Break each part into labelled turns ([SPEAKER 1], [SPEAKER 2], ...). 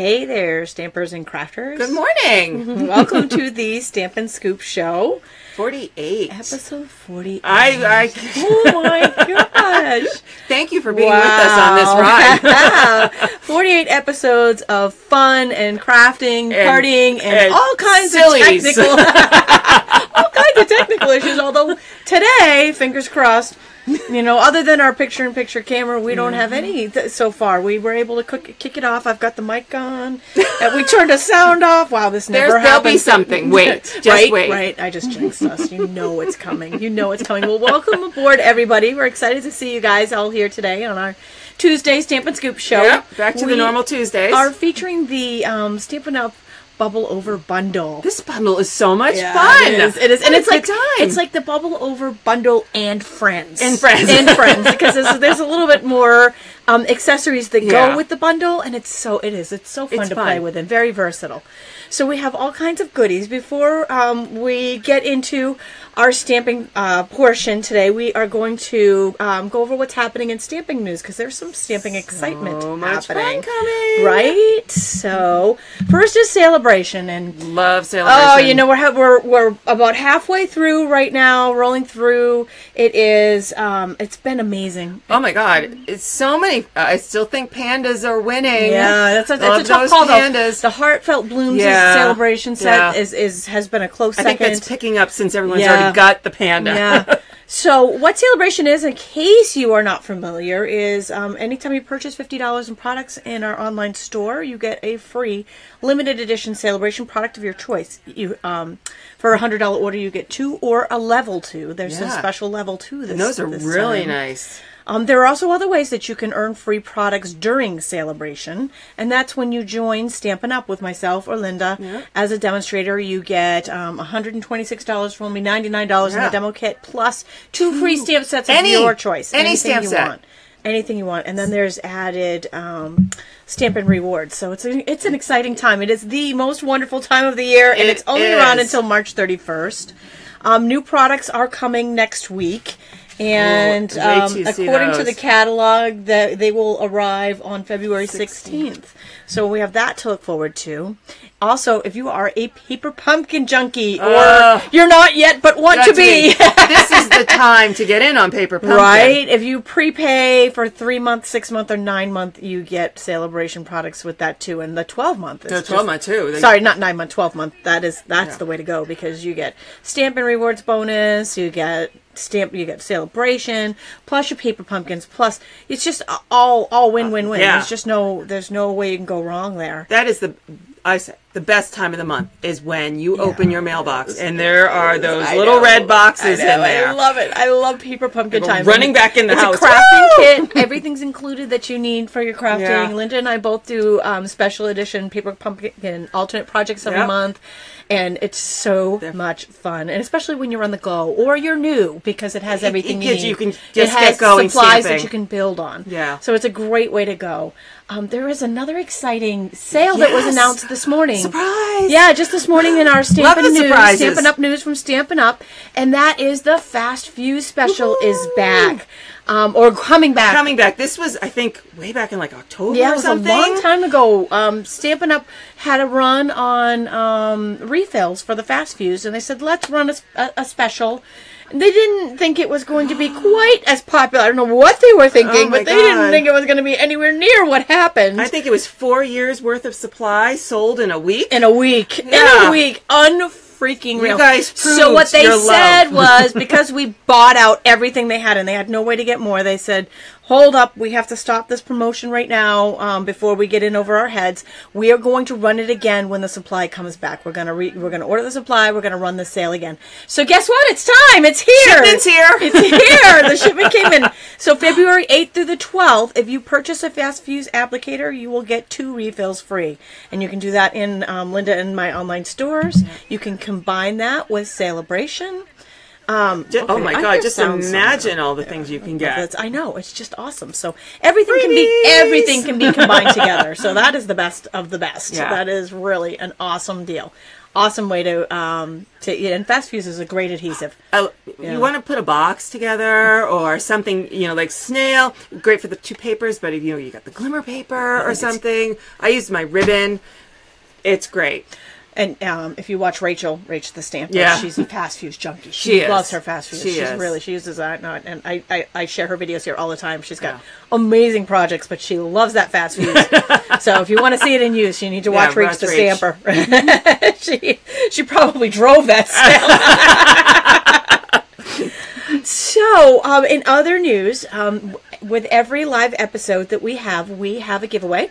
[SPEAKER 1] Hey there, stampers and crafters.
[SPEAKER 2] Good morning.
[SPEAKER 1] Welcome to the Stampin Scoop Show.
[SPEAKER 2] 48.
[SPEAKER 1] Episode 48.
[SPEAKER 2] Oh
[SPEAKER 1] my gosh.
[SPEAKER 2] Thank you for being with us on this ride.
[SPEAKER 1] 48 episodes of fun and crafting, partying, and all kinds
[SPEAKER 2] sillies.
[SPEAKER 1] of technical all kinds of technical issues. Although today, fingers crossed, you know, other than our picture-in-picture camera, we don't have any so far. We were able to kick it off. I've got the mic on. We turned the sound off. Wow, this never happens.
[SPEAKER 2] There'll be something. Wait. Just wait.
[SPEAKER 1] Right. I just jinxed us. You know it's coming. You know it's coming. Well, welcome aboard, everybody. We're excited to see you guys all here today on our Tuesday Stampin' Scoop Show.
[SPEAKER 2] Yep, back to the normal Tuesdays.
[SPEAKER 1] Are featuring the Stampin' Up! Bubble Over bundle.
[SPEAKER 2] This bundle is so much fun.
[SPEAKER 1] It is. And it's like the Bubble Over bundle and friends. Because there's a little bit more accessories that go with the bundle, and it's so fun to play with and very versatile. So we have all kinds of goodies. Before we get into our stamping portion today, we are going to go over what's happening in stamping news, because there's some stamping excitement happening.
[SPEAKER 2] Fun coming.
[SPEAKER 1] Right? So first is Celebration, and
[SPEAKER 2] love Celebration.
[SPEAKER 1] Oh, you know, we're about halfway through right now, rolling through. It is it's been amazing.
[SPEAKER 2] Oh my God, it's so many. I still think pandas are winning.
[SPEAKER 1] Yeah, that's a tough call though. The Heartfelt Blooms Celebration set has been a close second.
[SPEAKER 2] I think that's picking up since everyone's already got the panda.
[SPEAKER 1] Yeah. So what Celebration is, in case you are not familiar, is anytime you purchase $50 in products in our online store, you get a free limited edition Celebration product of your choice. You for a $100 order, you get 2 or a level 2. There's a special level 2 this
[SPEAKER 2] those are really nice.
[SPEAKER 1] There are also other ways that you can earn free products during Celebration, and that's when you join Stampin' Up! With myself or Linda as a demonstrator. You get $126 for only $99 in the demo kit, plus 2 free stamp sets of your choice.
[SPEAKER 2] Any stamp set.
[SPEAKER 1] Anything you want. And then there's added Stampin' Rewards. So it's an exciting time. It is the most wonderful time of the year, and it's only around until March 31st. New products are coming next week. And according to the catalog, they will arrive on February 16th. So we have that to look forward to. Also, if you are a paper pumpkin junkie, or you're not yet but want to be,
[SPEAKER 2] this is the time to get in on paper pumpkin.
[SPEAKER 1] Right? If you prepay for 3-month, 6-month, or 9-month, you get Celebration products with that too. And the 12-month is
[SPEAKER 2] 12-month too.
[SPEAKER 1] Sorry, not 9-month, 12-month. That's the way to go, because you get Stampin' Rewards bonus, you get Celebration, plus your paper pumpkins, plus it's just all win-win-win.
[SPEAKER 2] Yeah.
[SPEAKER 1] There's no way you can go wrong there.
[SPEAKER 2] That is the best time of the month is when you open your mailbox and there are those little red boxes in there.
[SPEAKER 1] I love it. I love paper pumpkin time.
[SPEAKER 2] Running back in the house.
[SPEAKER 1] It's a crafting kit. Everything's included that you need for your crafting. Yeah. Linda and I both do special edition paper pumpkin alternate projects every month. And it's so much fun, and especially when you're on the go or you're new, because it has everything you need.
[SPEAKER 2] You can just get going.
[SPEAKER 1] Supplies that you can build on.
[SPEAKER 2] Yeah.
[SPEAKER 1] So it's a great way to go. There is another exciting sale that was announced this morning.
[SPEAKER 2] Surprise!
[SPEAKER 1] Yeah, just this morning in our Stampin' News, Stampin' Up! News from Stampin' Up!, and that is the Fast Fuse special is back. Or coming back.
[SPEAKER 2] Coming back. This was, I think, way back in like October
[SPEAKER 1] or
[SPEAKER 2] something.
[SPEAKER 1] Yeah, it was a long time ago. Stampin' Up! Had a run on refills for the Fast Fuse, and they said, let's run a special. They didn't think it was going to be quite as popular. I don't know what they were thinking, but they didn't think it was going to be anywhere near what happened.
[SPEAKER 2] I think it was 4 years worth of supply sold in a week.
[SPEAKER 1] In a week. Yeah. In a week. Freaking real.
[SPEAKER 2] You guys proved
[SPEAKER 1] so what they said
[SPEAKER 2] love.
[SPEAKER 1] was, because we bought out everything they had and they had no way to get more, they said, hold up, we have to stop this promotion right now before we get in over our heads. We are going to run it again when the supply comes back. We're gonna order the supply. We're gonna run the sale again. So guess what? It's time. It's here.
[SPEAKER 2] Shipment's here.
[SPEAKER 1] It's here. The shipment came in. So February 8th through the 12th, if you purchase a Fast Fuse applicator, you will get 2 refills free, and you can do that in Linda and my online stores. You can combine that with Celebration.
[SPEAKER 2] Oh my God! Just imagine all the things you can get.
[SPEAKER 1] I know, it's just awesome. So everything can be combined together. So that is the best of the best. Yeah. That is really an awesome deal. awesome way to and Fast Fuse is a great adhesive.
[SPEAKER 2] You want to put a box together or something, like snail, great for the 2 papers, but if you got the glimmer paper or something. I use my ribbon. It's great.
[SPEAKER 1] And if you watch Rachel the Stamper, she's a Fast Fuse junkie.
[SPEAKER 2] She
[SPEAKER 1] loves her Fast Fuse.
[SPEAKER 2] She
[SPEAKER 1] uses that, and I share her videos here all the time. She's got amazing projects, but she loves that Fast Fuse. So if you want to see it in use, you need to watch Rach the Stamper. she probably drove that stamp. So in other news, with every live episode that we have a giveaway.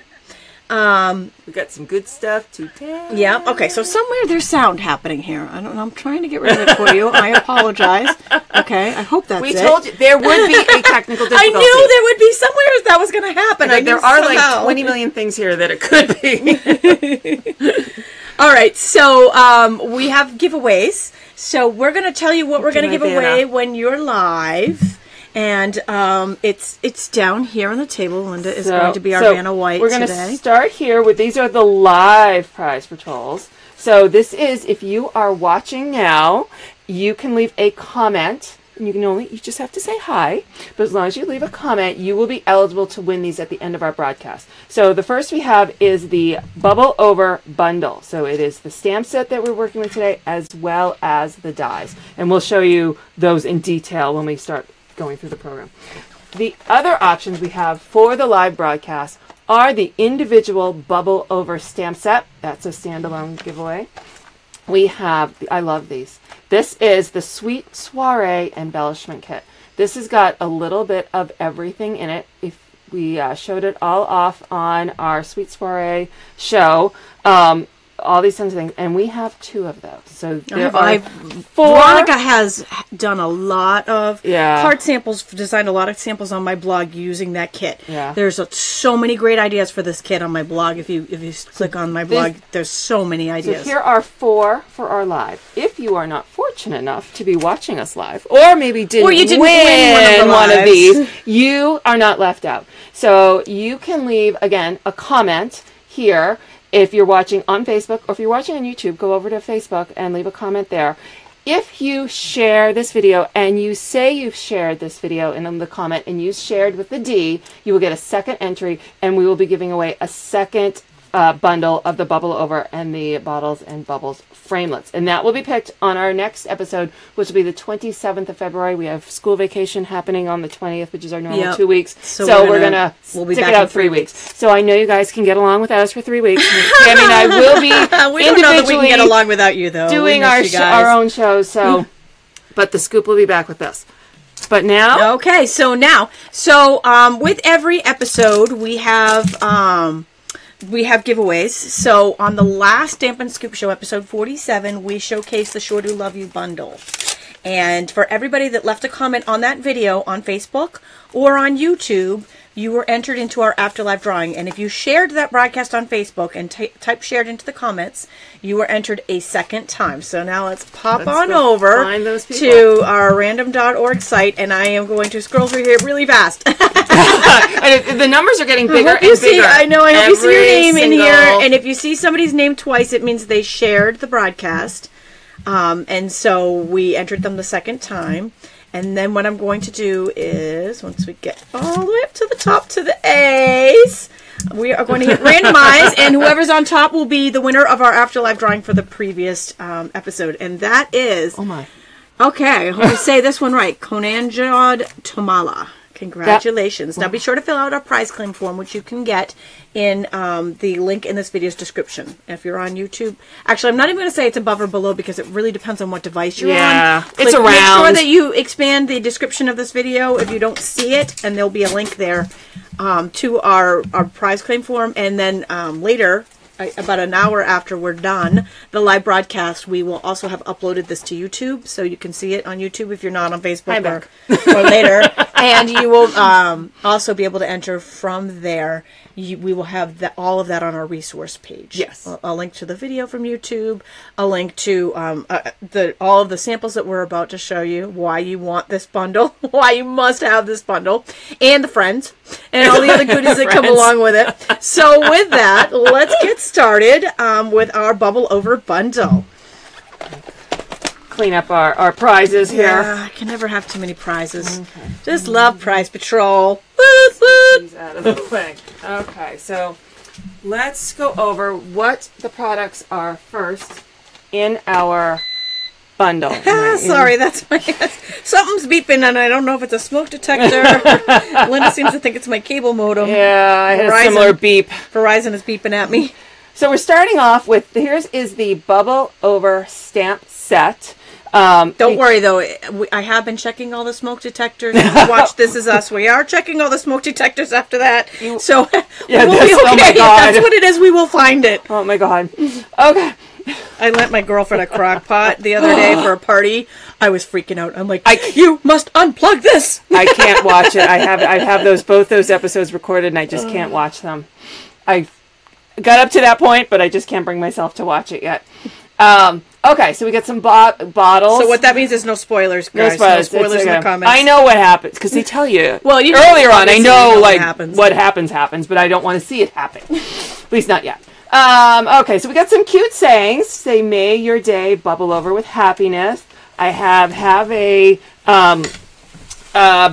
[SPEAKER 2] We got some good stuff today.
[SPEAKER 1] Yeah. Okay. So somewhere there's sound happening here. I don't know. I'm trying to get rid of it for you. I apologize. Okay. I hope that's it.
[SPEAKER 2] We told you there would be a technical difficulty.
[SPEAKER 1] I knew there would be somewhere that was going to happen.
[SPEAKER 2] There are like 20 million things here that it could be.
[SPEAKER 1] All right. So we have giveaways. So we're going to tell you what we're going to give away when you're live. And it's down here on the table. Linda is going to be our Vanna White today.
[SPEAKER 2] We're going to start here with, these are the live prize patrols. So this is, if you are watching now, you can leave a comment. You just have to say hi. But as long as you leave a comment, you will be eligible to win these at the end of our broadcast. So the first we have is the Bubble Over Bundle. So it is the stamp set that we're working with today, as well as the dies. And we'll show you those in detail when we start going through the program. The other options we have for the live broadcast are the individual Bubble Over stamp set. That's a standalone giveaway. We have, I love these. This is the Sweet Soiree Embellishment Kit. This has got a little bit of everything in it. If we showed it all off on our Sweet Soiree show, all these kinds of things, and we have 2 of those. So there are 4.
[SPEAKER 1] Veronica has done a lot of card samples, designed a lot of samples on my blog using that kit. Yeah. There's so many great ideas for this kit on my blog. If you click on my blog, there's so many ideas.
[SPEAKER 2] So here are 4 for our live. If you are not fortunate enough to be watching us live, or maybe didn't win one of these, you are not left out. So you can leave, again, a comment here. If you're watching on Facebook, or if you're watching on YouTube, go over to Facebook and leave a comment there. If you share this video and you say you've shared this video in the comment and you shared with the D, you will get a second entry, and we will be giving away a second bundle of the Bubble Over and the Bottles and Bubbles framelits. And that will be picked on our next episode, which will be the 27th of February. We have school vacation happening on the 20th, which is our normal 2 weeks. So we're going to stick it out 3 weeks. So I know you guys can get along without us for 3 weeks. Tammy and I will be
[SPEAKER 1] we don't know that we can get along without you, though.
[SPEAKER 2] Doing our own shows. So, but the Scoop will be back with us. But now?
[SPEAKER 1] Okay, so with every episode, we have giveaways. So on the last Stampin Scoop Show, episode 47, we showcased the Sure Do Love You bundle. And for everybody that left a comment on that video on Facebook or on YouTube, you were entered into our Afterlife drawing. And if you shared that broadcast on Facebook and type shared into the comments, you were entered a second time. So now let's pop on over to our random.org site, and I am going to scroll through here really fast.
[SPEAKER 2] And the numbers are getting bigger and bigger.
[SPEAKER 1] I know. I hope you see your name in here. And if you see somebody's name twice, it means they shared the broadcast. And so we entered them the second time. And then what I'm going to do is, once we get all the way up to the top to the A's, we are going to hit randomize, and whoever's on top will be the winner of our Afterlife drawing for the previous episode. And that is,
[SPEAKER 2] oh my,
[SPEAKER 1] okay, I hope you say this one right, Konanjad Tomala. Congratulations. Now be sure to fill out our prize claim form, which you can get in the link in this video's description. If you're on YouTube, actually, I'm not even going to say it's above or below because it really depends on what device you're on.
[SPEAKER 2] It's around.
[SPEAKER 1] Make sure that you expand the description of this video if you don't see it, and there'll be a link there to our prize claim form. And then later, about an hour after we're done the live broadcast, we will also have uploaded this to YouTube, so you can see it on YouTube if you're not on Facebook or later. And you will also be able to enter from there. We will have all of that on our resource page.
[SPEAKER 2] Yes.
[SPEAKER 1] A link to the video from YouTube, a link to all of the samples that we're about to show you, why you want this bundle, why you must have this bundle, and the friends, and all the other goodies that come along with it. So with that, let's get started with our Bubble Over bundle.
[SPEAKER 2] clean up our prizes here.
[SPEAKER 1] Yeah, I can never have too many prizes. Okay. Just love prize patrol. Woot, woot.
[SPEAKER 2] These out of the way. Okay, so let's go over what the products are first in our bundle.
[SPEAKER 1] Sorry, that's my... Something's beeping, and I don't know if it's a smoke detector. Linda seems to think it's my cable modem.
[SPEAKER 2] Yeah, I had a similar beep.
[SPEAKER 1] Verizon is beeping at me.
[SPEAKER 2] So we're starting off with, here's the Bubble Over Stamp Set.
[SPEAKER 1] Don't worry, though. I have been checking all the smoke detectors. Watch This Is Us. We are checking all the smoke detectors after that. So
[SPEAKER 2] yeah,
[SPEAKER 1] we'll be okay.
[SPEAKER 2] Oh my God.
[SPEAKER 1] If that's what it is, we will find it.
[SPEAKER 2] Oh, my God. Okay.
[SPEAKER 1] I lent my girlfriend a crock pot the other day for a party. I was freaking out. I'm like, you must unplug this.
[SPEAKER 2] I can't watch it. I have both those episodes recorded, and I just can't watch them. I got up to that point, but I just can't bring myself to watch it yet. Okay, so we got some bottles.
[SPEAKER 1] So what that means is no spoilers, guys. No spoilers in the comments.
[SPEAKER 2] I know what happens, because they tell you.
[SPEAKER 1] Well,
[SPEAKER 2] earlier on, I know what happens, but I don't want to see it happen. At least not yet. Okay, so we got some cute sayings. Say, may your day bubble over with happiness. I have a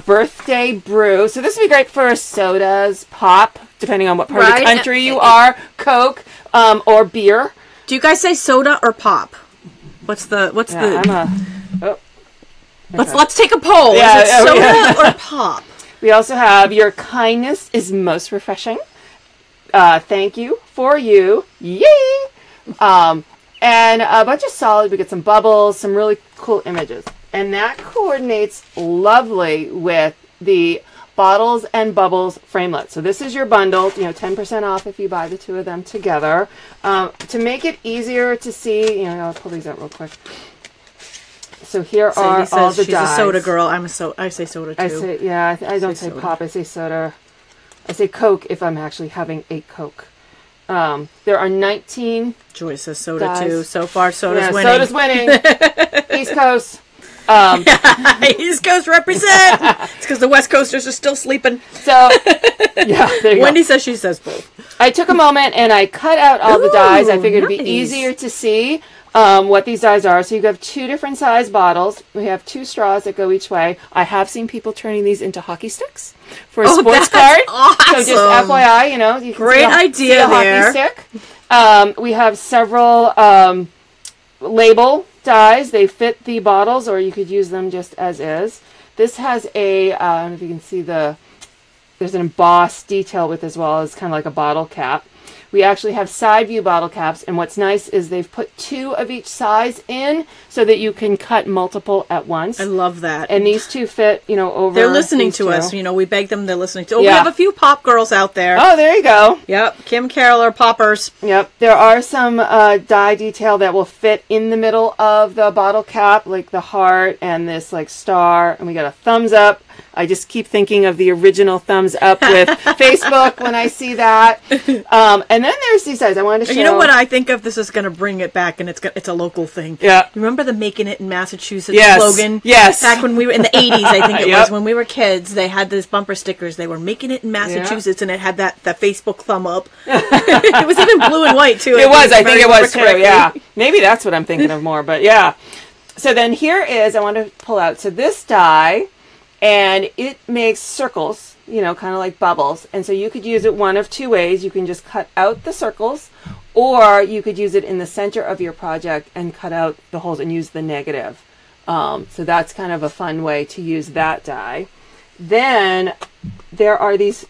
[SPEAKER 2] birthday brew. So this would be great for sodas, pop, depending on what part of the country you are, Coke, or beer.
[SPEAKER 1] Do you guys say soda or pop? Let's take a poll.
[SPEAKER 2] Yeah,
[SPEAKER 1] is it soda or pop?
[SPEAKER 2] We also have your kindness is most refreshing. Thank you for you. Yay! And a bunch of solid. We get some bubbles, some really cool images. And that coordinates lovely with the Bottles and Bubbles framelit. So this is your bundle, 10% off if you buy the two of them together. To make it easier to see, I'll pull these out real quick. So here are all the
[SPEAKER 1] she's
[SPEAKER 2] dies.
[SPEAKER 1] A soda girl. I say soda too.
[SPEAKER 2] I don't say pop. I say soda. I say Coke if I'm actually having a Coke. There are 19.
[SPEAKER 1] Joyce says soda dies. Too. So far, soda's winning.
[SPEAKER 2] Soda's winning. East Coast.
[SPEAKER 1] East Coast represent. It's because the West Coasters are still sleeping.
[SPEAKER 2] So, yeah, there you
[SPEAKER 1] Wendy says she says both.
[SPEAKER 2] I took a moment and I cut out all the dies. I figured it'd be easier to see what these dies are. So you have two different size bottles. We have two straws that go each way. I have seen people turning these into hockey sticks for a sports card.
[SPEAKER 1] Awesome.
[SPEAKER 2] So just FYI, you can
[SPEAKER 1] great idea
[SPEAKER 2] see a hockey stick. We have several label dies. They fit the bottles, or you could use them just as is. This has I don't know if you can see there's an embossed detail with as well as kind of like a bottle cap. We actually have side view bottle caps, and what's nice is they've put two of each size in so that you can cut multiple at once.
[SPEAKER 1] I love that.
[SPEAKER 2] And these two fit, over.
[SPEAKER 1] They're listening to us. We beg them. They're listening to. We have a few pop girls out there.
[SPEAKER 2] Oh, there you go.
[SPEAKER 1] Yep, Kim Carroll are poppers.
[SPEAKER 2] Yep, there are some die detail that will fit in the middle of the bottle cap, like the heart and this like star, and we got a thumbs up. I just keep thinking of the original thumbs up with Facebook when I see that. And then there's these guys I wanted to show.
[SPEAKER 1] You know what I think of? This is going to bring it back, and it's a local thing.
[SPEAKER 2] Yeah.
[SPEAKER 1] Remember the Making It in Massachusetts slogan?
[SPEAKER 2] Yes.
[SPEAKER 1] Back when we were in the 80s, I think it was, when we were kids, they had these bumper stickers. They were Making It in Massachusetts, and it had that Facebook thumb up. It was even blue and white, too.
[SPEAKER 2] I think it was, too, yeah. Maybe that's what I'm thinking of more, but yeah. So then here is, I want to pull out, so this die... And it makes circles, kind of like bubbles. And so you could use it one of two ways. You can just cut out the circles, or you could use it in the center of your project and cut out the holes and use the negative. So that's kind of a fun way to use that die. Then there are these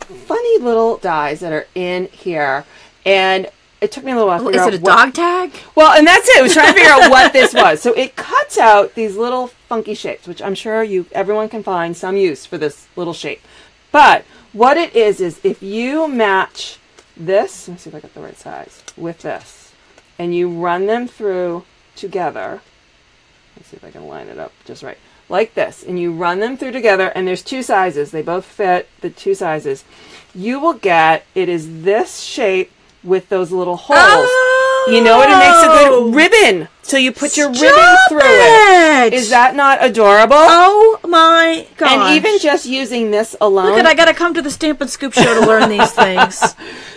[SPEAKER 2] funny little dies that are in here. And it took me a little while to figure out.
[SPEAKER 1] Is it a dog tag?
[SPEAKER 2] Well, and that's it. I was trying to figure out what this was. So it cuts out these little funky shapes, which I'm sure everyone can find some use for this little shape. But what it is if you match this, let me see if I got the right size, with this, and you run them through together. Let's see if I can line it up just right. Like this. And you run them through together, and there's two sizes. They both fit the two sizes. You will get, it is this shape with those little holes. You know what? It makes a good ribbon. So you put your ribbon through it. Is that not adorable?
[SPEAKER 1] Oh my gosh.
[SPEAKER 2] And even just using this alone.
[SPEAKER 1] Look at, I got to come to the Stampin' Scoop Show to learn these things.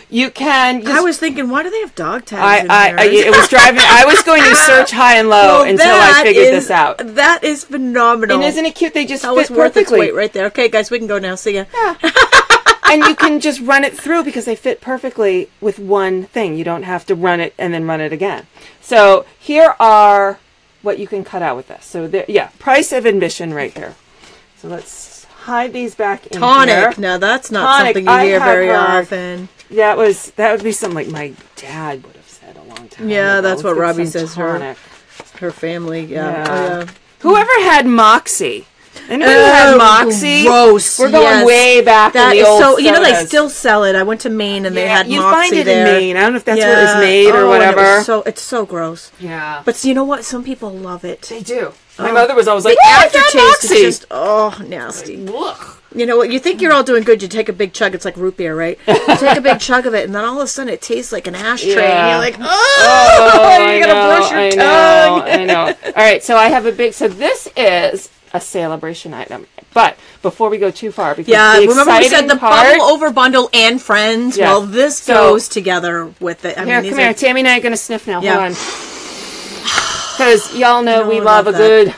[SPEAKER 2] You can.
[SPEAKER 1] I was thinking, why do they have dog tags in here?
[SPEAKER 2] It was driving. I was going to search high and low until I figured this out.
[SPEAKER 1] That is phenomenal.
[SPEAKER 2] And isn't it cute? They just fit
[SPEAKER 1] worth
[SPEAKER 2] perfectly.
[SPEAKER 1] Its weight right there. Okay, guys, we can go now. See ya.
[SPEAKER 2] Yeah. And you can just run it through because they fit perfectly with one thing. You don't have to run it and then run it again. So here are what you can cut out with this. So there, yeah, price of admission right here. So let's hide these back in here.
[SPEAKER 1] Now that's not something you hear very often.
[SPEAKER 2] That would be something like my dad would have said a long time ago.
[SPEAKER 1] Yeah, that's what Robbie says. Her family. Yeah.
[SPEAKER 2] Whoever had Moxie. Anybody who had Moxie?
[SPEAKER 1] Gross.
[SPEAKER 2] We're going way back in the old sodas.
[SPEAKER 1] You know, they still sell it. I went to Maine and they had Moxie there.
[SPEAKER 2] You find it in Maine. I don't know if that's where it was made or whatever.
[SPEAKER 1] It's so gross.
[SPEAKER 2] Yeah.
[SPEAKER 1] But you know what? Some people love it.
[SPEAKER 2] They do. My mother was always like,
[SPEAKER 1] the
[SPEAKER 2] aftertaste
[SPEAKER 1] is just, nasty.
[SPEAKER 2] Ugh.
[SPEAKER 1] You know what? You think you're all doing good. You take a big chug. It's like root beer, right? You take a big chug of it, and then all of a sudden it tastes like an ashtray. Yeah. And you're like, you're going to brush your tongue.
[SPEAKER 2] I know. All right, so I have so this is a celebration item. But before we go too far, because
[SPEAKER 1] remember we said the bubble over bundle and friends? Yes. Well, this goes together with it.
[SPEAKER 2] Come here. Tammy and I are going to sniff now. Hold on. Because y'all know we love a good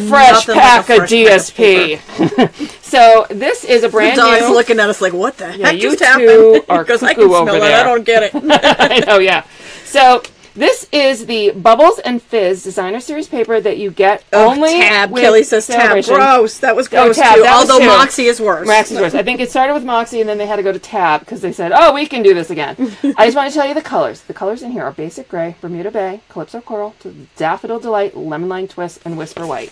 [SPEAKER 2] fresh pack of GSP. So this is a brand new.
[SPEAKER 1] The dog's looking at us like, what the heck
[SPEAKER 2] you
[SPEAKER 1] just
[SPEAKER 2] two
[SPEAKER 1] happened?
[SPEAKER 2] are
[SPEAKER 1] Because I
[SPEAKER 2] cuckoo
[SPEAKER 1] can
[SPEAKER 2] over
[SPEAKER 1] smell it.
[SPEAKER 2] there.
[SPEAKER 1] I don't get it.
[SPEAKER 2] I know, yeah. So this is the Bubbles and Fizz Designer Series paper that you get only
[SPEAKER 1] Tab.
[SPEAKER 2] with
[SPEAKER 1] Kelly says Tab. Gross. That was gross
[SPEAKER 2] Tab.
[SPEAKER 1] too.
[SPEAKER 2] That was
[SPEAKER 1] Although Moxie is worse.
[SPEAKER 2] Moxie is worse. I think it started with Moxie and then they had to go to Tab because they said, oh, we can do this again. I just want to tell you the colors. The colors in here are Basic Gray, Bermuda Bay, Calypso Coral, Daffodil Delight, Lemon Lime Twist, and Whisper White.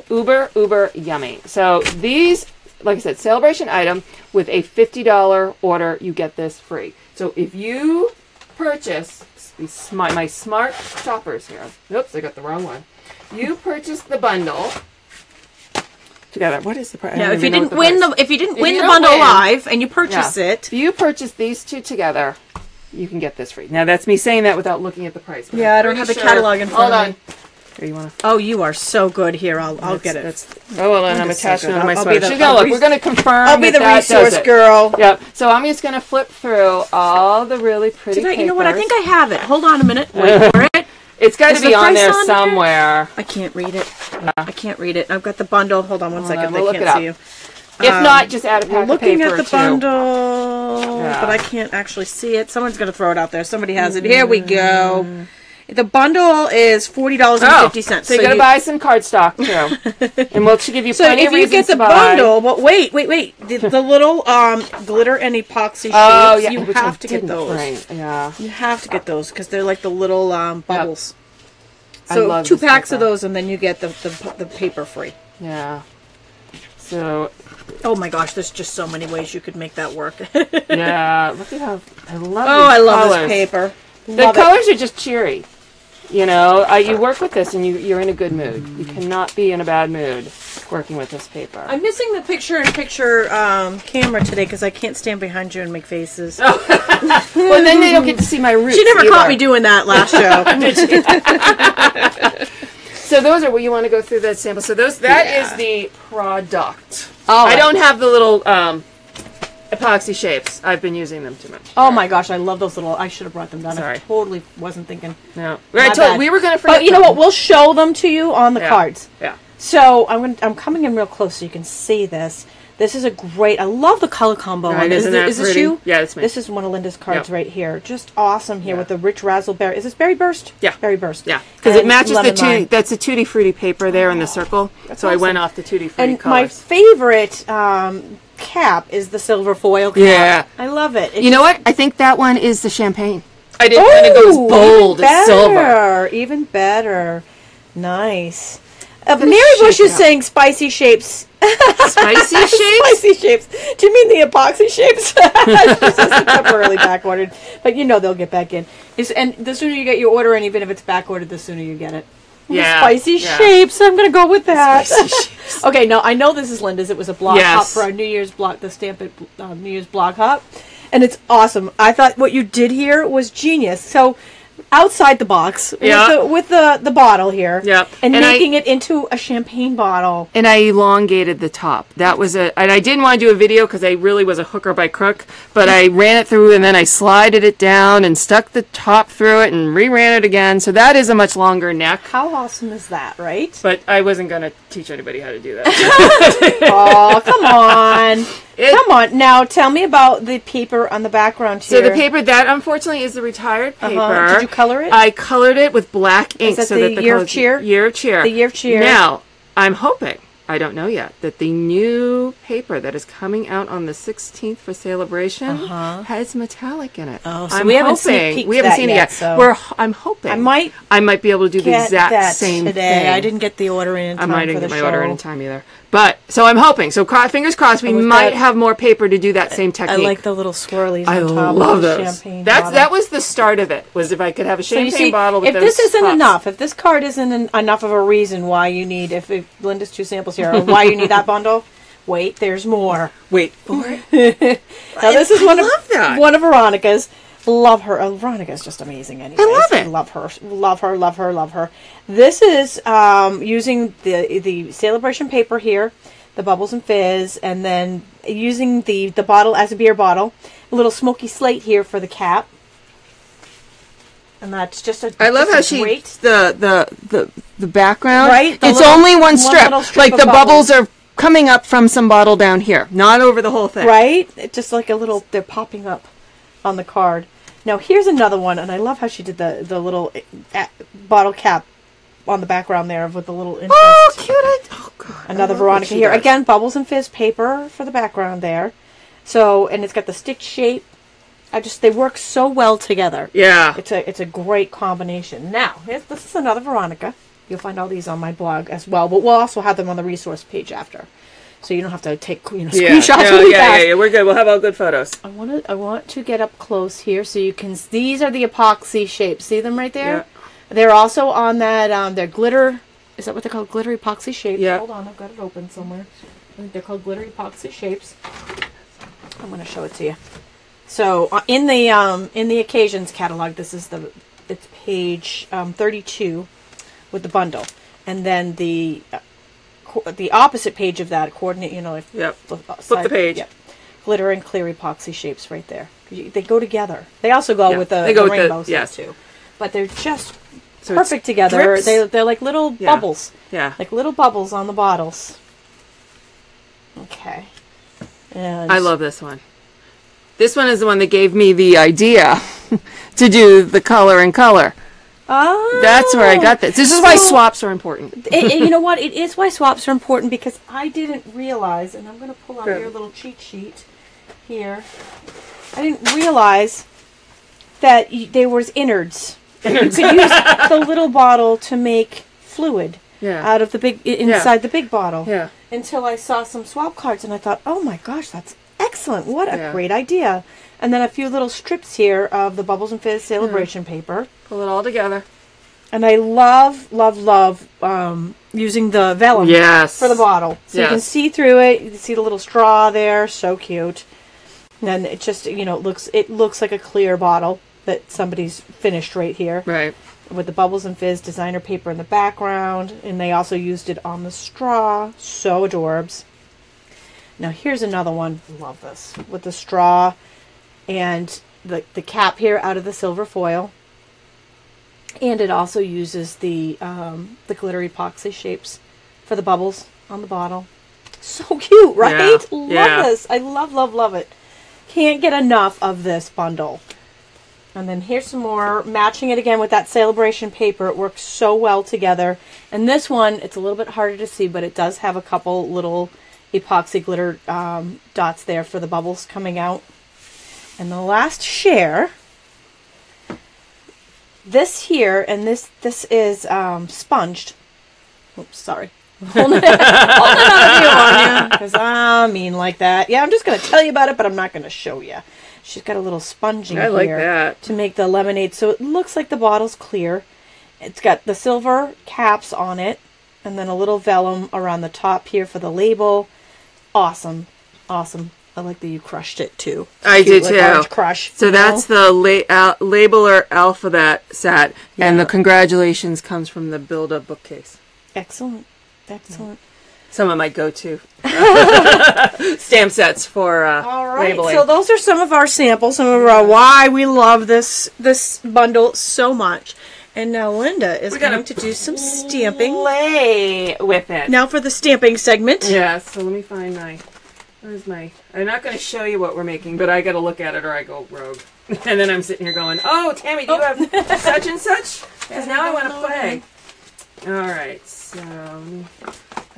[SPEAKER 2] Uber yummy. So these, like I said, celebration item with a $50 order, you get this free. So if you purchase my smart shoppers here. Oops, I got the wrong one. You purchased the bundle together. What is the price?
[SPEAKER 1] Yeah, if you didn't win the bundle live and you purchase it,
[SPEAKER 2] if you purchase these two together, you can get this free. Now that's me saying that without looking at the price.
[SPEAKER 1] Yeah, I don't have the catalog in front of me.
[SPEAKER 2] Here, you want to?
[SPEAKER 1] Oh, you are so good. Here, I'll get it.
[SPEAKER 2] And I'm attaching it to my sweater. We're going to confirm.
[SPEAKER 1] I'll be the resource girl.
[SPEAKER 2] Yep. So I'm just going to flip through all the really pretty papers.
[SPEAKER 1] You know what? I think I have it. Hold on a minute. Wait for it.
[SPEAKER 2] It's got to be on there somewhere.
[SPEAKER 1] I can't read it. I can't read it. I've got the bundle. Hold on one second. They can't see you.
[SPEAKER 2] If not, just add a pack of paper.
[SPEAKER 1] Looking at the bundle, but I can't actually see it. Someone's going to throw it out there. Somebody has it. Here we go. The bundle is $40.50.
[SPEAKER 2] So you got to buy some cardstock too, and we'll give you plenty of reasons to buy. So if you get the
[SPEAKER 1] bundle, but wait, the little glitter and epoxy shapes, you have to get those.
[SPEAKER 2] Yeah,
[SPEAKER 1] you have to get those because they're like the little bubbles. Yep. So 2 packs of those, and then you get the paper free.
[SPEAKER 2] Yeah. So.
[SPEAKER 1] Oh my gosh, there's just so many ways you could make that work.
[SPEAKER 2] Yeah, look at how I love.
[SPEAKER 1] I love this paper.
[SPEAKER 2] The colors are just cheery. You know, you work with this and you're in a good mood. You cannot be in a bad mood working with this paper.
[SPEAKER 1] I'm missing the picture-in-picture camera today because I can't stand behind you and make faces.
[SPEAKER 2] Well, then they don't get to see my roots.
[SPEAKER 1] She never caught me doing that last
[SPEAKER 2] show. So those are, you want to go through that sample. So that is the product. Oh, I don't have the little epoxy shapes. I've been using them too much.
[SPEAKER 1] Oh my gosh, I love those little. I should have brought them down.
[SPEAKER 2] Sorry.
[SPEAKER 1] I totally wasn't thinking.
[SPEAKER 2] No, we were going to forget.
[SPEAKER 1] But you know what? We'll show them to you on the cards.
[SPEAKER 2] Yeah.
[SPEAKER 1] So I'm coming in real close so you can see this. This is a great. I love the color combo.
[SPEAKER 2] Right,
[SPEAKER 1] is this you?
[SPEAKER 2] Yeah, it's me.
[SPEAKER 1] This is one of Linda's cards right here. Just awesome here with the rich raspberry. Is this berry burst?
[SPEAKER 2] Yeah,
[SPEAKER 1] berry burst.
[SPEAKER 2] Yeah, because it matches the tutti. That's the tutti frutti paper there in the circle. So awesome. I went off the tutti frutti. And colors.
[SPEAKER 1] My favorite cap is the silver foil cap.
[SPEAKER 2] Yeah,
[SPEAKER 1] I love it.
[SPEAKER 2] You know what? I think that one is the champagne. I didn't want to go as bold as silver.
[SPEAKER 1] Even better. Nice. Mary Bush is saying spicy shapes.
[SPEAKER 2] Spicy shapes?
[SPEAKER 1] Spicy shapes. Do you mean the epoxy shapes? This is temporarily back ordered, but you know they'll get back in. And the sooner you get your order, and even if it's back ordered, the sooner you get it.
[SPEAKER 2] Yeah.
[SPEAKER 1] Spicy shapes. I'm going to go with that. Okay, no, I know this is Linda's. It was a blog hop for our New Year's blog, the Stampin' New Year's blog hop, and it's awesome. I thought what you did here was genius. So outside the box with the bottle here.
[SPEAKER 2] Yep.
[SPEAKER 1] And making it into a champagne bottle.
[SPEAKER 2] And I elongated the top. That was and I didn't want to do a video because I really was a hooker by crook, but I ran it through and then I slided it down and stuck the top through it and reran it again. So that is a much longer neck.
[SPEAKER 1] How awesome is that, right?
[SPEAKER 2] But I wasn't going to teach anybody how to do that.
[SPEAKER 1] Oh, come on. Come on. Now, tell me about the paper on the background here.
[SPEAKER 2] So the paper, that unfortunately is the retired paper.
[SPEAKER 1] Did you color it?
[SPEAKER 2] I colored it with black ink.
[SPEAKER 1] Is that the Year of Cheer?
[SPEAKER 2] Year of Cheer.
[SPEAKER 1] The Year of Cheer.
[SPEAKER 2] Now, I'm hoping, I don't know yet, that the new paper that is coming out on the 16th for Celebration has metallic in it.
[SPEAKER 1] Oh, so we haven't seen it yet.
[SPEAKER 2] So I'm hoping I might be able to do the exact same
[SPEAKER 1] today.
[SPEAKER 2] thing.
[SPEAKER 1] I didn't get the order in time.
[SPEAKER 2] I didn't get my order in time either. But so I'm hoping. So fingers crossed, we might have more paper to do that same technique.
[SPEAKER 1] I like the little swirlies.
[SPEAKER 2] I
[SPEAKER 1] on top
[SPEAKER 2] love
[SPEAKER 1] of the
[SPEAKER 2] those.
[SPEAKER 1] Champagne
[SPEAKER 2] That was the start of it. Was if I could have a champagne bottle with
[SPEAKER 1] if
[SPEAKER 2] those
[SPEAKER 1] this isn't
[SPEAKER 2] tops.
[SPEAKER 1] enough, if this card isn't enough of a reason why you need, if Linda's 2 samples here, or why you need that bundle, wait, there's more.
[SPEAKER 2] Wait for it.
[SPEAKER 1] Now this is one of Veronica's. Love her. Veronica's just amazing anyway.
[SPEAKER 2] I love it.
[SPEAKER 1] Love her. Love her, love her, love her. This is using the Celebration paper here, the Bubbles and Fizz, and then using the bottle as a beer bottle. A little smoky slate here for the cap. And that's just a
[SPEAKER 2] I love how the background.
[SPEAKER 1] Right?
[SPEAKER 2] It's only one strip. Like the bubbles are coming up from some bottle down here, not over the whole thing.
[SPEAKER 1] Right? It's just like a little, they're popping up on the card. Now here's another one, and I love how she did the little bottle cap on the background there with the little interest.
[SPEAKER 2] Oh, cute. Oh, God.
[SPEAKER 1] Another Veronica here. Again, Bubbles and Fizz paper for the background there. So, and it's got the stick shape. They work so well together.
[SPEAKER 2] Yeah.
[SPEAKER 1] It's a great combination. Now, this is another Veronica. You'll find all these on my blog as well, but we'll also have them on the resource page after. So you don't have to take screenshots.
[SPEAKER 2] Yeah, we're good. We'll have all good photos.
[SPEAKER 1] I want to get up close here so you can. These are the epoxy shapes. See them right there? Yeah. They're also on that. They're glitter. Is that what they're called? Glitter epoxy shapes.
[SPEAKER 2] Yeah.
[SPEAKER 1] Hold on, I've got it open somewhere. I think they're called glitter epoxy shapes. I'm going to show it to you. So in the occasions catalog, it's page 32 with the bundle, and then the opposite page of that coordinate.
[SPEAKER 2] Flip the page.
[SPEAKER 1] Yep. Glitter and clear epoxy shapes right there. They go together. They also go with the rainbow stuff too, but they're just perfect together. They're like little bubbles.
[SPEAKER 2] Yeah,
[SPEAKER 1] like little bubbles on the bottles. Okay. And
[SPEAKER 2] I love this one. This one is the one that gave me the idea to do the color in color.
[SPEAKER 1] Oh.
[SPEAKER 2] That's where I got this. This is why swaps are important.
[SPEAKER 1] You know what? It is why swaps are important, because I didn't realize, and I'm going to pull out your little cheat sheet here. I didn't realize that there was innards. And you could use the little bottle to make fluid out of the big inside the big bottle.
[SPEAKER 2] Yeah.
[SPEAKER 1] Until I saw some swap cards, and I thought, oh my gosh, that's excellent. What a great idea. And then a few little strips here of the Bubbles and Fizz Celebration paper.
[SPEAKER 2] Pull it all together.
[SPEAKER 1] And I love, love, love using the vellum for the bottle. So you can see through it. You can see the little straw there. So cute. And then it just, it looks like a clear bottle that somebody's finished right here.
[SPEAKER 2] Right.
[SPEAKER 1] With the Bubbles and Fizz designer paper in the background. And they also used it on the straw. So adorbs. Now here's another one. Love this. With the straw and the cap here out of the silver foil. And it also uses the glitter epoxy shapes for the bubbles on the bottle. So cute, right?
[SPEAKER 2] Yeah.
[SPEAKER 1] Love this. I love, love, love it. Can't get enough of this bundle. And then here's some more, matching it again with that Celebration paper. It works so well together. And this one, it's a little bit harder to see, but it does have a couple little epoxy glitter dots there for the bubbles coming out. And the last share, this here, and this is sponged. Oops, sorry. Holding it on you, because I'm mean like that. Yeah, I'm just going to tell you about it, but I'm not going to show you. She's got a little sponging here
[SPEAKER 2] like that.
[SPEAKER 1] To make the lemonade, so it looks like the bottle's clear. It's got the silver caps on it, and then a little vellum around the top here for the label. Awesome. Awesome. I like that you crushed it too.
[SPEAKER 2] I did
[SPEAKER 1] like
[SPEAKER 2] too.
[SPEAKER 1] Orange crush.
[SPEAKER 2] So that's the labeler alphabet set, and the congratulations comes from the Build-A bookcase.
[SPEAKER 1] Excellent. Excellent.
[SPEAKER 2] Some of my go-to stamp sets for
[SPEAKER 1] all right.
[SPEAKER 2] labeling.
[SPEAKER 1] So those are some of our samples, some of our why we love this bundle so much. And now Linda is going to do some stamping.
[SPEAKER 2] Play with it.
[SPEAKER 1] Now for the stamping segment.
[SPEAKER 2] Yeah, so let me find my... Where's my... I'm not going to show you what we're making, but I got to look at it or I go rogue. And then I'm sitting here going, oh, Tammy, do you have such and such? Because now I want to play. All right, so... I'm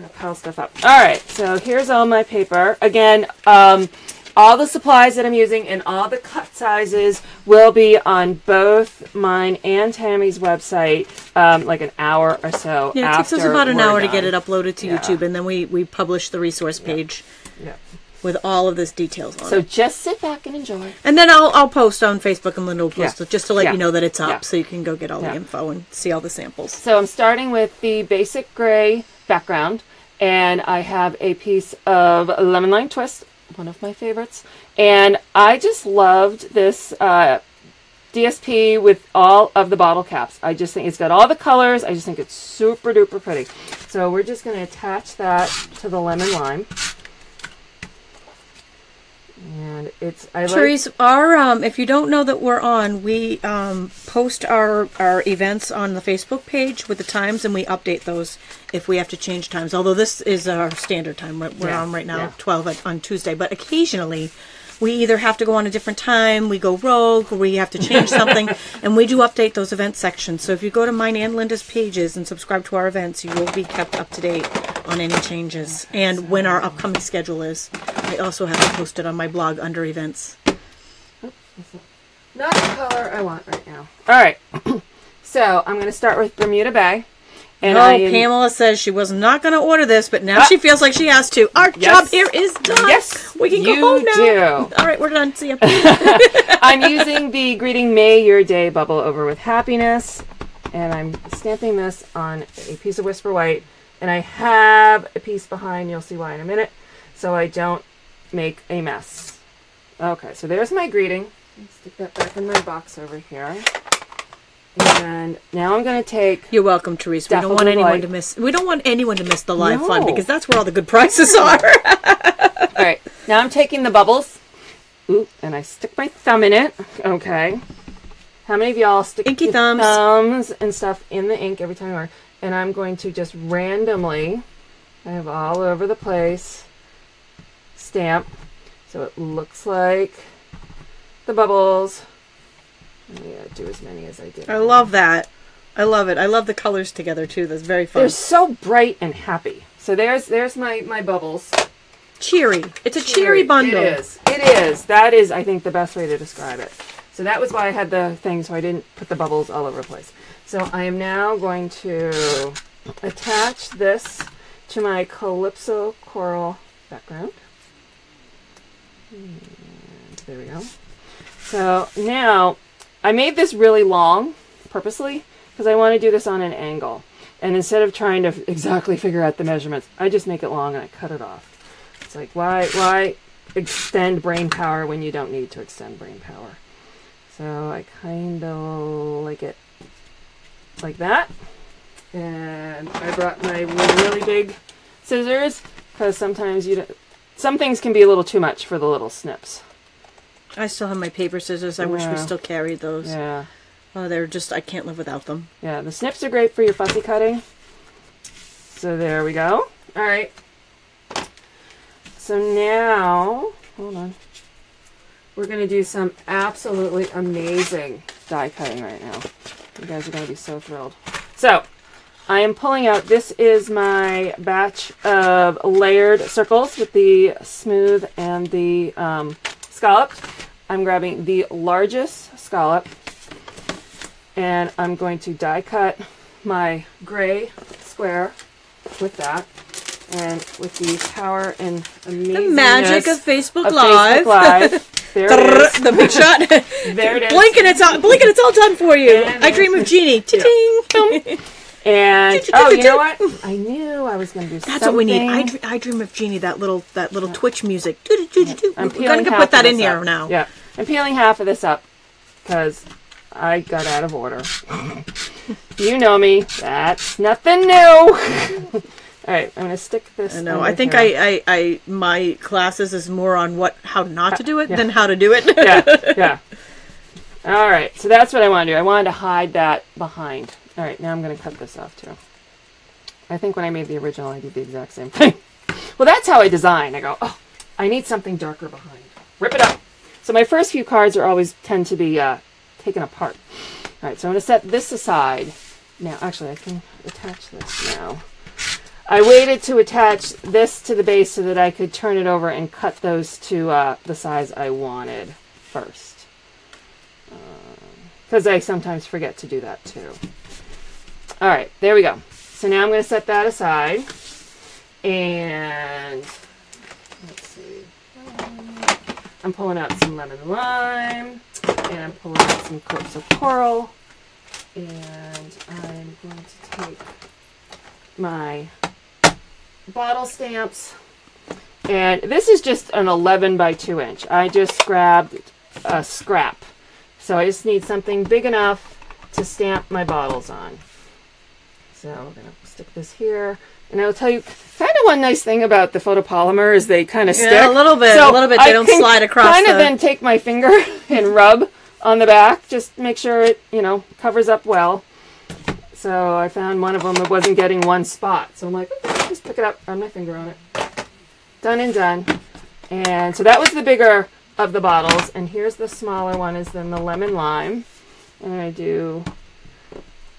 [SPEAKER 2] going to pile stuff up. All right, so here's all my paper. Again, all the supplies that I'm using and all the cut sizes will be on both mine and Tammy's website like an hour or so after.
[SPEAKER 1] Yeah, it takes us about an hour to get it uploaded to YouTube, and then we publish the resource page with all of this details on it.
[SPEAKER 2] So just sit back and enjoy.
[SPEAKER 1] And then I'll post on Facebook, and Linda will post it just to let you know that it's up, so you can go get all the info and see all the samples.
[SPEAKER 2] So I'm starting with the basic gray background, and I have a piece of Lemon Lime Twist, one of my favorites, and I just loved this DSP with all of the bottle caps. I just think it's got all the colors. I just think it's super duper pretty. So we're just going to attach that to the lemon lime. And it's
[SPEAKER 1] Therese, our if you don't know that we're on, we post our events on the Facebook page with the times, and we update those if we have to change times. Although this is our standard time, we're on right now, 12 on Tuesday. But occasionally, we either have to go on a different time, we go rogue, or we have to change something, and we do update those event sections. So if you go to mine and Linda's pages and subscribe to our events, you will be kept up to date on any changes and when our upcoming schedule is. I also have it posted on my blog under events.
[SPEAKER 2] Not the color I want right now. All right. So I'm going to start with Bermuda Bay. And
[SPEAKER 1] Pamela says she was not going to order this, but now she feels like she has to. Our job here is done.
[SPEAKER 2] Yes,
[SPEAKER 1] we can go home now.
[SPEAKER 2] Do.
[SPEAKER 1] All right, we're done. See ya.
[SPEAKER 2] I'm using the Greeting May Your Day Bubble Over with Happiness, and I'm stamping this on a piece of Whisper White, and I have a piece behind. You'll see why in a minute, so I don't make a mess. Okay, so there's my greeting. Stick that back in my box over here. And now I'm going to take...
[SPEAKER 1] You're welcome, Therese. We don't want anyone to miss... We don't want anyone to miss the live fun, because that's where all the good prizes are.
[SPEAKER 2] All right. Now I'm taking the bubbles. Ooh, and I stick my thumb in it. Okay. How many of y'all stick
[SPEAKER 1] Inky
[SPEAKER 2] thumbs and stuff in the ink every time you work? And I'm going to just randomly, I have all over the place, stamp. So it looks like the bubbles... Yeah, do as many as I did.
[SPEAKER 1] I love that. I love it. I love the colors together too. That's very fun.
[SPEAKER 2] They're so bright and happy. So there's my bubbles.
[SPEAKER 1] Cheery. It's a cheery bundle.
[SPEAKER 2] It is. It is. That is, I think, the best way to describe it. So that was why I had the thing, so I didn't put the bubbles all over the place. So I am now going to attach this to my Calypso Coral background. And there we go. So now... I made this really long, purposely, because I want to do this on an angle. And instead of trying to exactly figure out the measurements, I just make it long and I cut it off. It's like, why extend brain power when you don't need to extend brain power? So I kind of like it like that. And I brought my really big scissors, because sometimes some things can be a little too much for the little snips.
[SPEAKER 1] I still have my paper scissors. I wish we still carried those.
[SPEAKER 2] Yeah.
[SPEAKER 1] They're just, I can't live without them.
[SPEAKER 2] Yeah, the snips are great for your fussy cutting. So there we go. All right. So now, hold on. We're going to do some absolutely amazing die cutting right now. You guys are going to be so thrilled. So, I am pulling out, this is my batch of layered circles with the smooth and the scalloped. I'm grabbing the largest scallop, and I'm going to die cut my gray square with that, and with the power and amazingness
[SPEAKER 1] the magic of Facebook Live.
[SPEAKER 2] There it is.
[SPEAKER 1] The big shot.
[SPEAKER 2] There it is.
[SPEAKER 1] Blink and it's all done for you. And I dream of Jeannie. Ting.
[SPEAKER 2] And oh, you know what? I knew I was going to do something.
[SPEAKER 1] That's what we need. I dream of Jeannie. That little Twitch music.
[SPEAKER 2] I'm
[SPEAKER 1] We're gonna put that in here now.
[SPEAKER 2] Yeah, I'm peeling half of this up because I got out of order. You know me. That's nothing new. All right, I'm gonna stick this.
[SPEAKER 1] I know. I think I my classes is more on how not to do it than how to do it.
[SPEAKER 2] Yeah. All right, so that's what I want to do. I wanted to hide that behind. All right, now I'm going to cut this off too. I think when I made the original, I did the exact same thing. Well, that's how I design. I go, oh, I need something darker behind. Rip it up. So my first few cards tend to be taken apart. All right, so I'm going to set this aside. Now, actually, I can attach this now. I waited to attach this to the base so that I could turn it over and cut those to the size I wanted first. Because I sometimes forget to do that too. All right, there we go. So now I'm going to set that aside. And let's see. I'm pulling out some lemon lime. And I'm pulling out some Calypso Coral. And I'm going to take my bottle stamps. And this is just an 11 by 2 inch. I just grabbed a scrap. So I just need something big enough to stamp my bottles on. So we're going to stick this here. And I'll tell you, kind of one nice thing about the photopolymer is they kind of stick.
[SPEAKER 1] Yeah, a little bit.
[SPEAKER 2] So
[SPEAKER 1] They don't slide across.
[SPEAKER 2] Kind of then take my finger and rub on the back. Just make sure it, covers up well. So I found one of them that wasn't getting one spot. So I'm like, okay, just pick it up, run my finger on it. Done and done. And so that was the bigger of the bottles. And here's the smaller one is then the lemon lime. And I do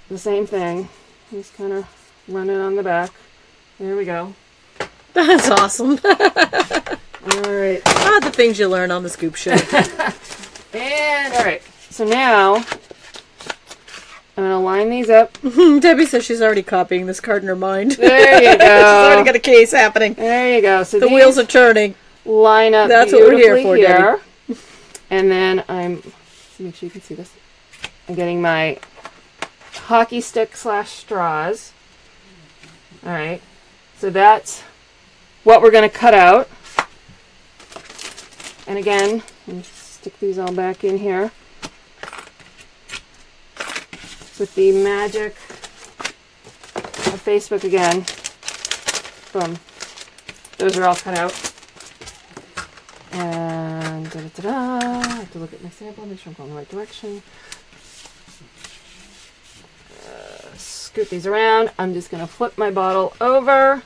[SPEAKER 2] the same thing. Just kind of run it on the back. There we go.
[SPEAKER 1] That's awesome.
[SPEAKER 2] All right.
[SPEAKER 1] The things you learn on the Scoop Show.
[SPEAKER 2] And, all right. So now, I'm going to line these up.
[SPEAKER 1] Debbie says she's already copying this card in her mind.
[SPEAKER 2] There you go.
[SPEAKER 1] She's already got a case happening.
[SPEAKER 2] There you go. So
[SPEAKER 1] the wheels are turning.
[SPEAKER 2] Line up.
[SPEAKER 1] That's what we're here for,
[SPEAKER 2] Debbie. And then make sure you can see this. I'm getting my hockey stick / straws. All right. So that's what we're going to cut out. And again, stick these all back in here with the magic of Facebook again. Boom. Those are all cut out. And I have to look at my sample, make sure I'm going the right direction. Scoot these around. I'm just going to flip my bottle over.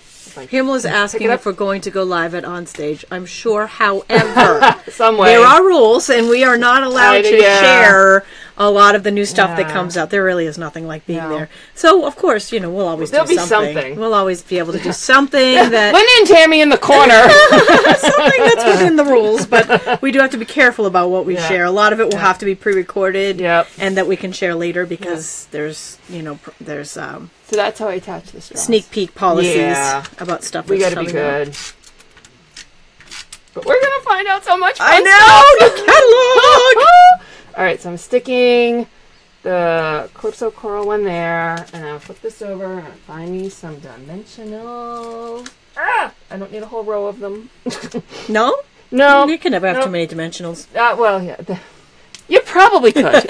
[SPEAKER 1] Pamela's asking if we're going to go live at Onstage. I'm sure, however,
[SPEAKER 2] Someway.
[SPEAKER 1] There are rules, and we are not allowed to share a lot of the new stuff that comes out. There really is nothing like being there. So, of course, we'll always do something. We'll always be able to do something that...
[SPEAKER 2] Linda and Tammy in the corner.
[SPEAKER 1] Something that's within the rules, but we do have to be careful about what we share. A lot of it will have to be pre-recorded and that we can share later because there's,
[SPEAKER 2] so that's how I attach this straws.
[SPEAKER 1] Sneak peek policies about stuff
[SPEAKER 2] we
[SPEAKER 1] that's
[SPEAKER 2] got to be
[SPEAKER 1] coming
[SPEAKER 2] good.
[SPEAKER 1] out.
[SPEAKER 2] But we're going to find out so much fun
[SPEAKER 1] I know!
[SPEAKER 2] stuff.
[SPEAKER 1] The catalog!
[SPEAKER 2] All right, so I'm sticking the Calypso Coral one there, and I'll flip this over and find me some dimensionals. I don't need a whole row of them.
[SPEAKER 1] No?
[SPEAKER 2] No.
[SPEAKER 1] You can never have too many dimensionals.
[SPEAKER 2] Well, yeah. You probably could.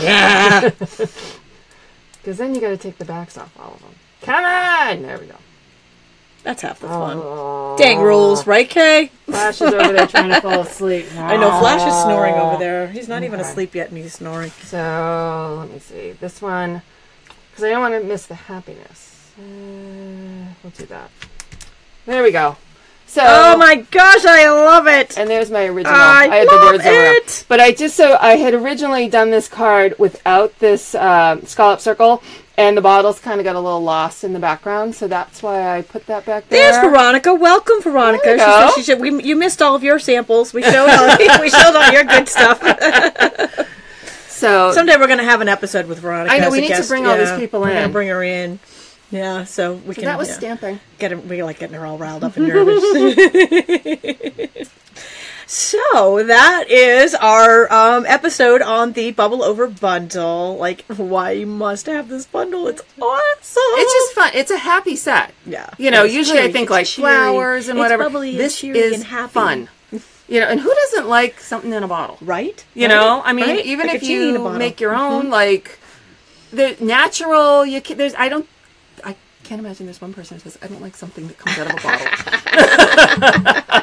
[SPEAKER 1] Yeah.
[SPEAKER 2] Because then you got to take the backs off all of them. Come on! There we go.
[SPEAKER 1] That's half the fun. Dang rules, right, Kay?
[SPEAKER 2] Flash is over there trying to fall asleep.
[SPEAKER 1] I know, Flash is snoring over there. He's not even asleep yet, and he's snoring.
[SPEAKER 2] So, let me see. This one, because I don't want to miss the happiness. We'll do that. There we go. So,
[SPEAKER 1] oh my gosh, I love it!
[SPEAKER 2] And there's my original.
[SPEAKER 1] I
[SPEAKER 2] had
[SPEAKER 1] love
[SPEAKER 2] the words
[SPEAKER 1] it!
[SPEAKER 2] But I had originally done this card without this scallop circle, and the bottles kind of got a little lost in the background, so that's why I put that back there.
[SPEAKER 1] There's Veronica. Welcome, Veronica. She said you missed all of your samples. We showed all your good stuff.
[SPEAKER 2] So
[SPEAKER 1] someday we're going to have an episode with Veronica.
[SPEAKER 2] I know,
[SPEAKER 1] as
[SPEAKER 2] we
[SPEAKER 1] a
[SPEAKER 2] need
[SPEAKER 1] guest.
[SPEAKER 2] to bring all these people in.
[SPEAKER 1] We're going to bring her in. Yeah, so we can.
[SPEAKER 2] That was stamping.
[SPEAKER 1] We like getting her all riled up and nervous. So that is our episode on the Bubble Over bundle. Like, why you must have this bundle. It's awesome.
[SPEAKER 2] It's just fun. It's a happy set.
[SPEAKER 1] Yeah.
[SPEAKER 2] You know, usually
[SPEAKER 1] cheery.
[SPEAKER 2] I think like
[SPEAKER 1] cheery.
[SPEAKER 2] flowers and whatever.
[SPEAKER 1] Bubbly,
[SPEAKER 2] this
[SPEAKER 1] cheery,
[SPEAKER 2] is
[SPEAKER 1] and happy.
[SPEAKER 2] fun. You know, and who doesn't like something in a bottle?
[SPEAKER 1] Right?
[SPEAKER 2] You know, I mean,
[SPEAKER 1] right?
[SPEAKER 2] even
[SPEAKER 1] like
[SPEAKER 2] if you make your own, like the natural, I can't imagine there's one person who says, I don't like something that comes out of a bottle.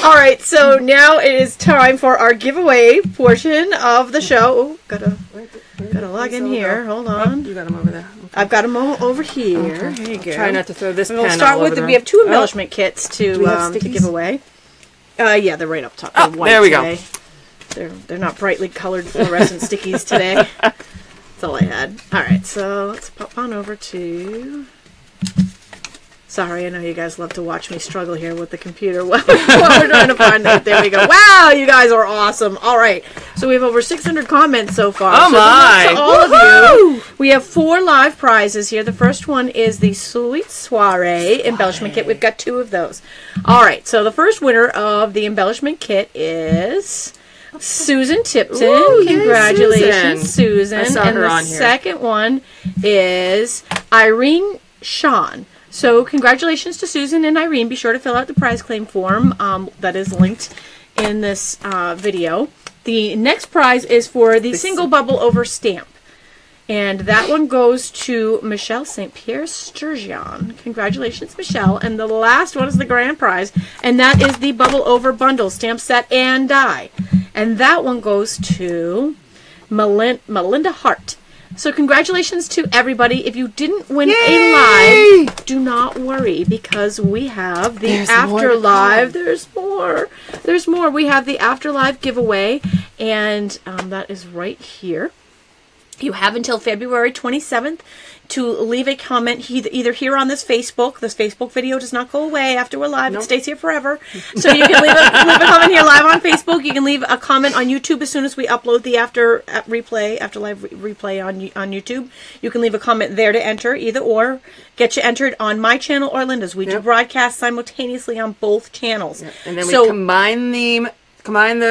[SPEAKER 1] All right, so now it is time for our giveaway portion of the show. Oh, gotta log in here. Hold on.
[SPEAKER 2] You got them over there. Okay.
[SPEAKER 1] I've got them all over here.
[SPEAKER 2] Okay.
[SPEAKER 1] Here you go.
[SPEAKER 2] Try not to throw this pen
[SPEAKER 1] We'll start
[SPEAKER 2] all
[SPEAKER 1] with
[SPEAKER 2] over
[SPEAKER 1] we have two embellishment kits to
[SPEAKER 2] stickies?
[SPEAKER 1] give away. Yeah, they're right up top. They're white
[SPEAKER 2] there we
[SPEAKER 1] today. Go. They're not brightly colored fluorescent stickies today. That's all I had. All right, so let's pop on over to. Sorry, I know you guys love to watch me struggle here with the computer while we're trying to find it. There we go. Wow, you guys are awesome. All right, so we have over 600 comments so far.
[SPEAKER 2] Oh,
[SPEAKER 1] so
[SPEAKER 2] my.
[SPEAKER 1] to all of you. We have 4 live prizes here. The first one is the Sweet Soiree embellishment kit. We've got 2 of those. All right, so the first winner of the embellishment kit is Susan Tipton.
[SPEAKER 2] Ooh,
[SPEAKER 1] Congratulations, Susan.
[SPEAKER 2] I saw
[SPEAKER 1] and
[SPEAKER 2] her
[SPEAKER 1] the
[SPEAKER 2] on here.
[SPEAKER 1] second one is Irene Sean. So congratulations to Susan and Irene. Be sure to fill out the prize claim form that is linked in this video. The next prize is for the single bubble over stamp. And that one goes to Michelle St. Pierre Sturgeon. Congratulations, Michelle. And the last one is the grand prize. And that is the bubble over bundle, stamp set and die. And that one goes to Melinda Hart. So congratulations to everybody. If you didn't win a live, do not worry because we have the afterlive. There's more. There's more. We have the afterlive giveaway, and that is right here. You have until February 27th to leave a comment either here on this Facebook. This Facebook video does not go away after we're live. Nope. It stays here forever. So you can leave a comment here live on Facebook. You can leave a comment on YouTube as soon as we upload the afterlive replay on YouTube. You can leave a comment there to enter, either or. Get you entered on my channel or Linda's. We do broadcast simultaneously on both channels.
[SPEAKER 2] Yep. And then we combine the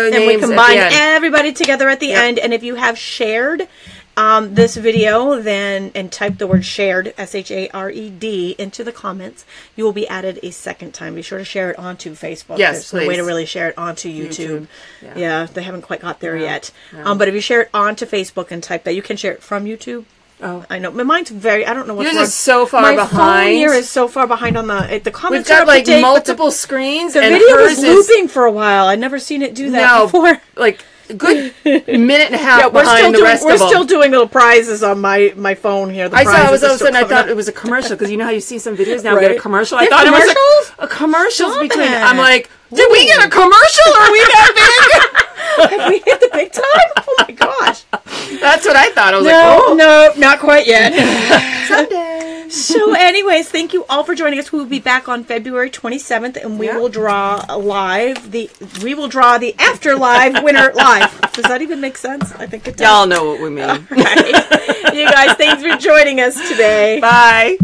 [SPEAKER 2] names.
[SPEAKER 1] And we combine everybody together at the end. And if you have shared this video, then and type the word shared, S-H-A-R-E-D, into the comments, you will be added a second time. Be sure to share it onto Facebook.
[SPEAKER 2] Yes,
[SPEAKER 1] There's
[SPEAKER 2] please.
[SPEAKER 1] a way to really share it onto YouTube. Yeah, they haven't quite got there yet.
[SPEAKER 2] No.
[SPEAKER 1] But if you share it onto Facebook and type that, you can share it from YouTube.
[SPEAKER 2] Oh,
[SPEAKER 1] I know. Mine's I don't know what's wrong.
[SPEAKER 2] Yours is so far behind.
[SPEAKER 1] My phone here is so far behind on the comments.
[SPEAKER 2] We've got like
[SPEAKER 1] date,
[SPEAKER 2] multiple screens.
[SPEAKER 1] The
[SPEAKER 2] and
[SPEAKER 1] video
[SPEAKER 2] hers
[SPEAKER 1] was looping for a while. I'd never seen it do that before.
[SPEAKER 2] Like a good minute and a half
[SPEAKER 1] we're
[SPEAKER 2] behind the rest of them.
[SPEAKER 1] We're still doing little prizes on my phone here.
[SPEAKER 2] I saw it was all of a sudden I thought it was a commercial because you know how you see some videos now get a commercial. I thought it was a commercials between. I'm like, did we get a commercial? Are we that big?
[SPEAKER 1] Have we hit the big time? Oh my gosh.
[SPEAKER 2] That's what I thought. I was like, oh.
[SPEAKER 1] No, not quite yet.
[SPEAKER 2] Someday.
[SPEAKER 1] So anyways, thank you all for joining us. We will be back on February 27th and we will draw the after live winner live. Does that even make sense? I think it does.
[SPEAKER 2] Y'all know what we mean.
[SPEAKER 1] All right. You guys, thanks for joining us today.
[SPEAKER 2] Bye.